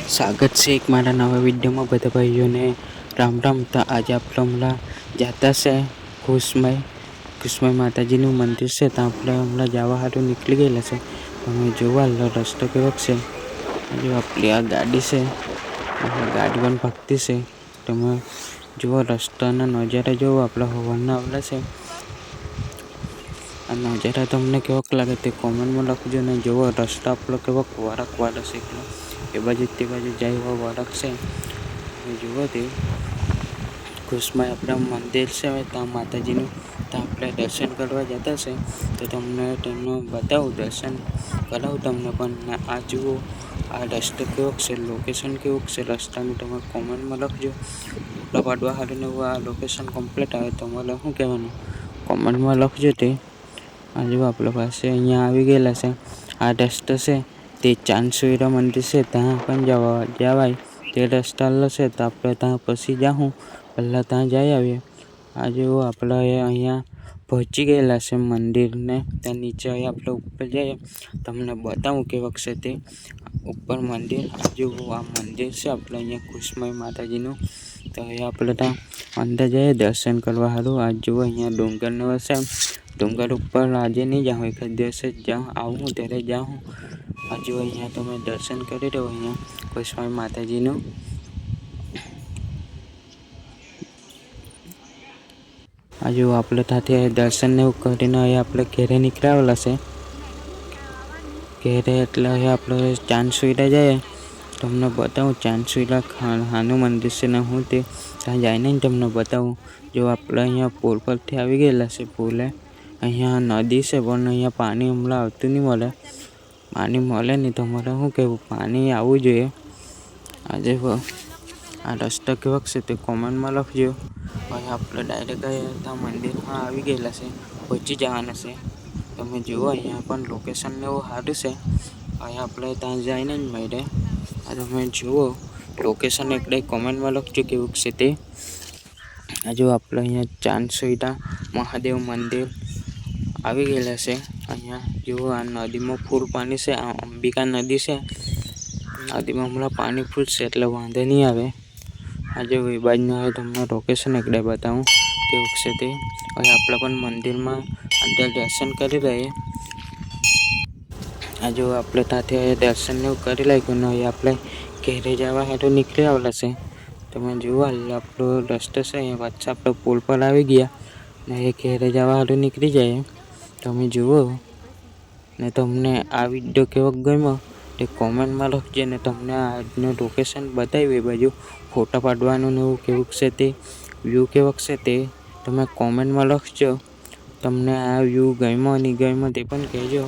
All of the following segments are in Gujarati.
સ્વાગત છે એક મારા નવા વિડીયોમાં બધા ભાઈઓને રામ રામ. તો આજે આપણે હમણાં જતા છે ખુશમય માતાજીનું મંદિર છે, તો આપણે હમણાં જવા સારું નીકળી ગયેલા છે. તમે જોવા રસ્તો કેવો છે. જો આપણી આ ગાડી છે, ગાડી પણ ભક્તિ છે. તમે જુઓ રસ્તાના નજારા જોવો, આપણે હવારના આવેલા છે. આ નજારા તમને કેવોક લાગે તે કોમેન્ટમાં લખજો ને. જુઓ રસ્તો આપણો કેવો વળાંકવાળો છે, એ બાજુ તે બાજુ જાય એવો વળાંક છે. તમે જુઓ તે ખુશમય આપણા મંદિર છે ત્યાં માતાજીનું, તો આપણે દર્શન કરવા જતા છે. તો તમને તેમનું બતાવું, દર્શન કરાવું તમને. પણ આ જુઓ આ રસ્તો કેવોક છે, લોકેશન કેવુંક છે રસ્તાનું તમે કોમેન્ટમાં લખજો. ફોટા પાડવા સારું ને એવું આ લોકેશન કમ્પ્લીટ આવે. તમારે શું કહેવાનું કોમેન્ટમાં લખજો. તે આ જુઓ આપણા પાસે અહીંયા આવી ગયેલા છે. આ રસ્તો છે તે ચાંદસુરા મંદિર છે, ત્યાં પણ જવાય તે રસ્તા છે. તો આપણે ત્યાં પછી જાઉં, પહેલાં ત્યાં જઈ આવીએ. આ જુઓ આપણે અહીંયા પહોંચી ગયેલા છે મંદિરને. ત્યાં નીચે અહીંયા આપણે ઉપર જઈએ, તમને બતાવું કેવુંક છે તે ઉપર મંદિર. આ જુઓ આ મંદિર છે આપણે અહીંયા ખુશમય માતાજીનું. તો અહીંયા આપણે ત્યાં અંદર જઈએ દર્શન કરવા સારું. આ જુઓ અહીંયા ડુંગરનો છે, ડુંગર ઉપર આજે નહીં જાઉં, એકાદ દિવસે જાઉં આવું ત્યારે જાઉં. આ જુઓ અહીંયા તમે દર્શન કરી દો અહીંયા ખુશમય માતાજીનું. આ જુઓ આપણે ત્યાંથી દર્શનને એવું કરીને અહીંયા આપણે ઘેરે નીકળાવેલા છે. ઘેરે એટલે અહીંયા આપણે ચાંદસુરા જઈએ. તમને બતાવું ચાંદસુરા ખાનું મંદિર છે ને હું તે ત્યાં જઈને તમને બતાવું. જો આપણે અહીંયા પુલ પરથી આવી ગયેલા છે. પુલે અહીંયા નદી છે, પણ અહીંયા પાણી હમણાં આવતું નહીં મળે. પાણી મળે નહીં, તમારે શું કહેવું, પાણી આવવું જોઈએ. આજે આ રસ્તો કેવોક છે તે કોમેન્ટમાં લખજો. હવે આપણે ડાયરેક્ટ ત્યાં મંદિરમાં આવી ગયેલા છે, પહોંચી જવાના છે. તમે જુઓ અહીંયા પણ લોકેશનને એવું સારું છે. અહીંયા આપણે ત્યાં જઈને જ મળે. આ તમે જુઓ લોકેશન એકડે કોમેન્ટમાં લખજો કેવું છે તે. આ જો આપણે અહીંયા ચાંદસુરા મહાદેવ મંદિર આવી ગયેલા છે. અહીંયા જુઓ આ નદીમાં ફૂલ પાણી છે. આ અંબિકા નદી છે. નદીમાં હમણાં પાણી ફૂલ છે એટલે વાંધો નહીં આવે. આજે એ બાજુનું હવે તમને લોકેશન એકડે બતાવું કેવું છે તે. હવે આપણે પણ મંદિરમાં અંદર દર્શન કરી રહીએ. આ જો આપણે ત્યાંથી દર્શનને એવું કરી લાગ્યું ને હવે આપણે ઘેરે જવા સારું નીકળી આવેલા છે. તમે જુઓ આપણો રસ્તો છે, અહીંયા પાછા આપણે પુલ પર આવી ગયા ને એ ઘેરે જવા સારું નીકળી જાય. તમે જુઓ ને તમને આ વિડીયો કેવો ગમ્યો તે કોમેન્ટમાં લખજો. ને તમને આજનું લોકેશન બતાવ્યું એ બાજુ ફોટા પાડવાનું ને એવું કેવું છે તે વ્યૂ કેવો છે તે તમે કોમેન્ટમાં લખજો. તમને આ વ્યૂ ગમ્યો નહીં ગમ્યો તે પણ કહેજો.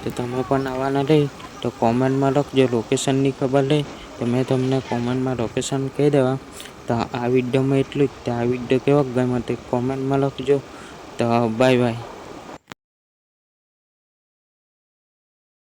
તો તમે પણ આવવાના રહી તો કોમેન્ટમાં લખજો. લોકેશનની ખબર રહી તો મેં તમને કોમેન્ટમાં લોકેશન કહી દેવા. તો આ વિડીયોમાં એટલું જ. તો આ વિડીયો કેવો ગમ્યો તે કોમેન્ટમાં લખજો. તો બાય બાય.